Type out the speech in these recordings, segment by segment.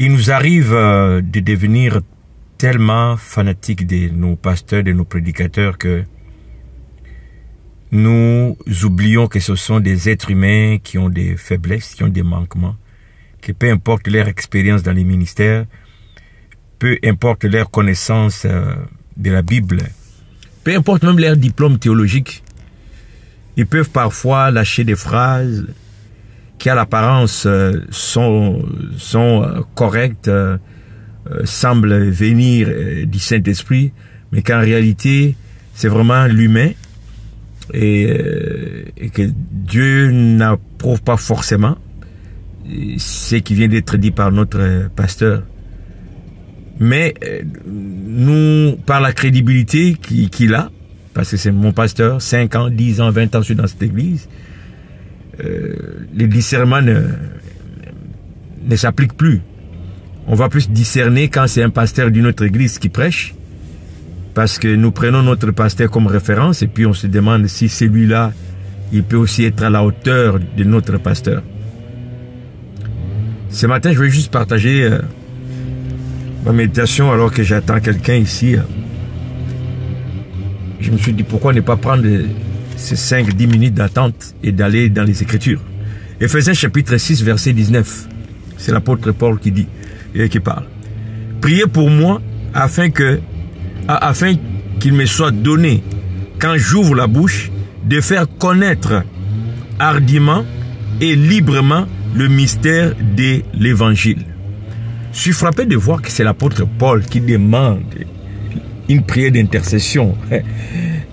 Il nous arrive de devenir tellement fanatiques de nos pasteurs, de nos prédicateurs que nous oublions que ce sont des êtres humains qui ont des faiblesses, qui ont des manquements, que peu importe leur expérience dans les ministères, peu importe leur connaissance de la Bible, peu importe même leur diplôme théologique, ils peuvent parfois lâcher des phrases qui à l'apparence sont correctes, semblent venir du Saint-Esprit, mais qu'en réalité, c'est vraiment l'humain et que Dieu n'approuve pas forcément ce qui vient d'être dit par notre pasteur. Mais nous, par la crédibilité qu'il a, parce que c'est mon pasteur, 5 ans, 10 ans, 20 ans, je suis dans cette église, le discernement ne s'applique plus. On va plus discerner quand c'est un pasteur d'une autre église qui prêche, parce que nous prenons notre pasteur comme référence et puis on se demande si celui-là, il peut aussi être à la hauteur de notre pasteur. Ce matin, je vais juste partager ma méditation alors que j'attends quelqu'un ici. Je me suis dit, pourquoi ne pas prendre ces 5-10 minutes d'attente et d'aller dans les Écritures. Éphésiens chapitre 6, verset 19. C'est l'apôtre Paul qui dit et qui parle. Priez pour moi afin qu'il me soit donné, quand j'ouvre la bouche, de faire connaître hardiment et librement le mystère de l'Évangile. Je suis frappé de voir que c'est l'apôtre Paul qui demande une prière d'intercession.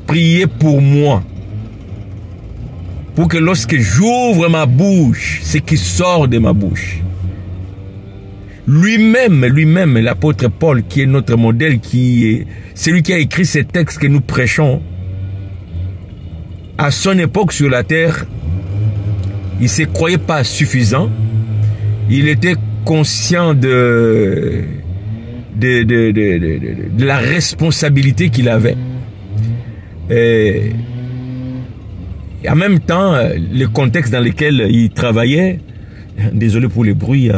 Priez pour moi, pour que lorsque j'ouvre ma bouche, ce qui sort de ma bouche, lui-même, l'apôtre Paul, qui est notre modèle, qui est celui qui a écrit ces textes que nous prêchons, à son époque sur la terre, il ne se croyait pas suffisant. Il était conscient de la responsabilité qu'il avait. Et en même temps, le contexte dans lequel il travaillait, désolé pour les bruits,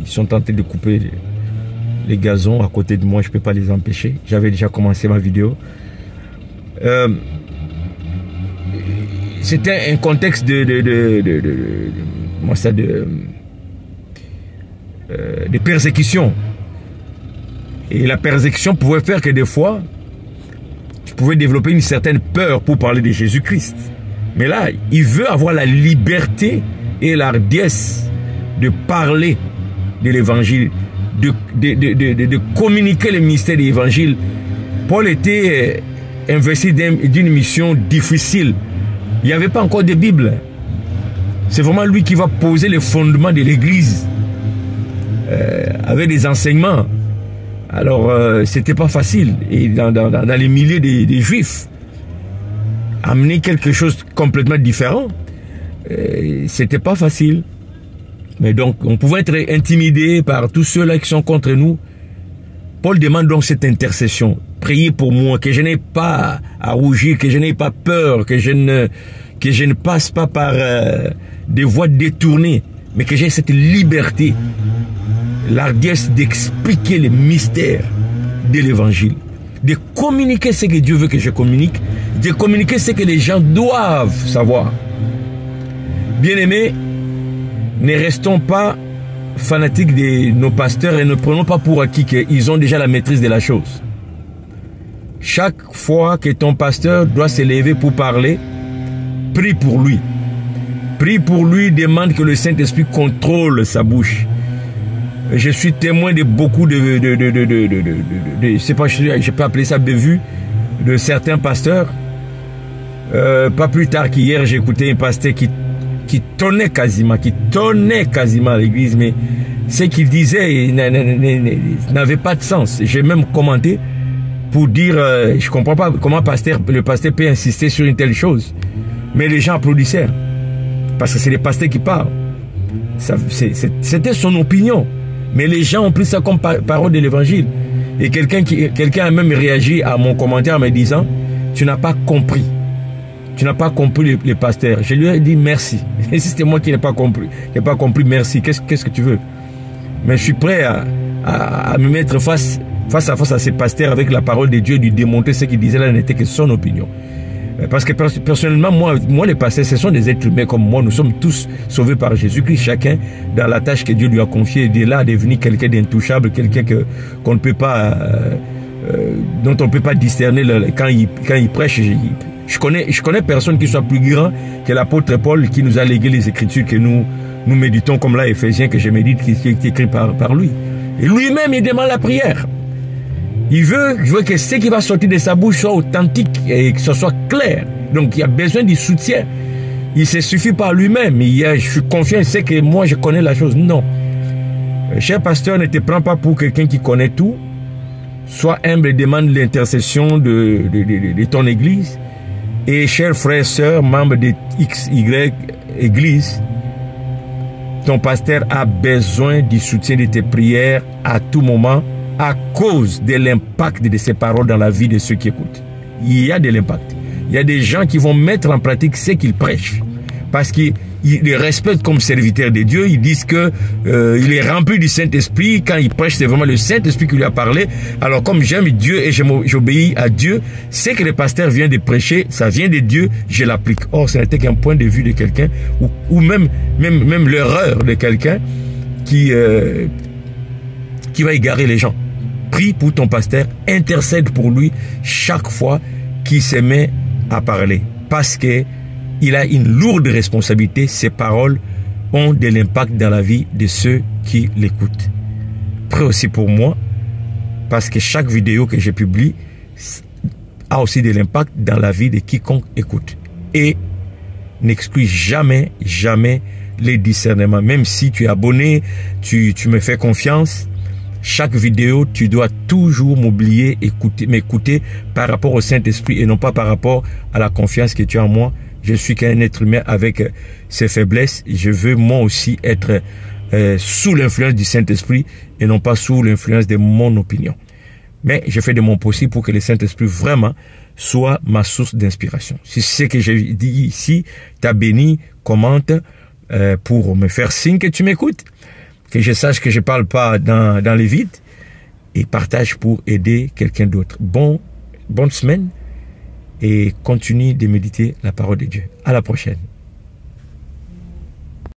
ils sont tentés de couper les gazons à côté de moi, je ne peux pas les empêcher. J'avais déjà commencé ma vidéo. C'était un contexte de persécution. Et la persécution pouvait faire que des fois, tu pouvais développer une certaine peur pour parler de Jésus-Christ. Mais là, il veut avoir la liberté et la hardiesse de parler de l'évangile, de communiquer le mystère de l'évangile. Paul était investi d'une mission difficile. Il n'y avait pas encore de Bible. C'est vraiment lui qui va poser les fondements de l'église avec des enseignements. Alors, c'était pas facile. Et dans les milliers des Juifs, amener quelque chose de complètement différent, c'était pas facile. Mais donc, on pouvait être intimidé par tous ceux-là qui sont contre nous. Paul demande donc cette intercession. Priez pour moi, que je n'ai pas à rougir, que je n'ai pas peur, que je ne passe pas par des voies détournées, mais que j'ai cette liberté, l'hardiesse d'expliquer les mystères de l'évangile, de communiquer ce que Dieu veut que je communique, de communiquer ce que les gens doivent savoir. Bien-aimés, ne restons pas fanatiques de nos pasteurs et ne prenons pas pour acquis qu'ils ont déjà la maîtrise de la chose. Chaque fois que ton pasteur doit se lever pour parler, prie pour lui. Prie pour lui, demande que le Saint-Esprit contrôle sa bouche. Je suis témoin de beaucoup je sais pas, je peux appeler ça bévues de certains pasteurs. Pas plus tard qu'hier, j'ai écouté un pasteur qui tonnait quasiment à l'église, mais ce qu'il disait n'avait pas de sens. J'ai même commenté pour dire, je comprends pas comment le pasteur peut insister sur une telle chose. Mais les gens applaudissaient, parce que c'est les pasteurs qui parlent. C'était son opinion. Mais les gens ont pris ça comme parole de l'évangile. Et quelqu'un a même réagi à mon commentaire en me disant, tu n'as pas compris. Tu n'as pas compris les pasteurs. Je lui ai dit merci. Et si c'était moi qui n'ai pas compris, merci. Qu'est-ce que tu veux? Mais je suis prêt à me mettre face à face à ces pasteurs avec la parole de Dieu et lui démontrer ce qu'il disait là n'était que son opinion. Parce que personnellement, moi, les pasteurs, ce sont des êtres humains comme moi. Nous sommes tous sauvés par Jésus-Christ, chacun dans la tâche que Dieu lui a confiée. De là à devenir quelqu'un d'intouchable, quelqu'un qu'on ne peut pas, dont on ne peut pas discerner quand il prêche. Je connais personne qui soit plus grand que l'apôtre Paul qui nous a légué les Écritures que nous méditons, comme là, Éphésiens, que je médite, qui est écrit par lui. Et lui-même, il demande la prière. Il veut que ce qui va sortir de sa bouche soit authentique et que ce soit clair. Donc, il y a besoin du soutien. Il ne se suffit pas lui-même. Je suis confiant, il sait que moi, je connais la chose. Non. Cher pasteur, ne te prends pas pour quelqu'un qui connaît tout. Sois humble et demande l'intercession de ton église. Et chers frères et sœurs, membres de XY Église, ton pasteur a besoin du soutien de tes prières à tout moment, à cause de l'impact de ces paroles dans la vie de ceux qui écoutent. Il y a de l'impact. Il y a des gens qui vont mettre en pratique ce qu'ils prêchent. Parce qu'ils les respectent comme serviteurs de Dieu. Ils disent que il est rempli du Saint-Esprit. Quand il prêche, c'est vraiment le Saint-Esprit qui lui a parlé. Alors comme j'aime Dieu et j'obéis à Dieu, ce que le pasteur vient de prêcher, ça vient de Dieu, je l'applique. Or, ce n'était qu'un point de vue de quelqu'un ou même l'erreur de quelqu'un qui va égarer les gens. Prie pour ton pasteur, intercède pour lui chaque fois qu'il se met à parler. Parce que il a une lourde responsabilité. Ses paroles ont de l'impact dans la vie de ceux qui l'écoutent. Prie aussi pour moi, parce que chaque vidéo que je publie a aussi de l'impact dans la vie de quiconque écoute. Et n'exclus jamais les discernements. Même si tu es abonné, tu me fais confiance, chaque vidéo, tu dois toujours m'écouter par rapport au Saint-Esprit et non pas par rapport à la confiance que tu as en moi. Je suis qu'un être humain avec ses faiblesses. Je veux moi aussi être sous l'influence du Saint-Esprit et non pas sous l'influence de mon opinion. Mais je fais de mon possible pour que le Saint-Esprit vraiment soit ma source d'inspiration. Si ce que j'ai dit ici t'a béni, commente pour me faire signe que tu m'écoutes, que je sache que je ne parle pas dans les vides, et partage pour aider quelqu'un d'autre. Bonne semaine et continue de méditer la parole de Dieu. À la prochaine.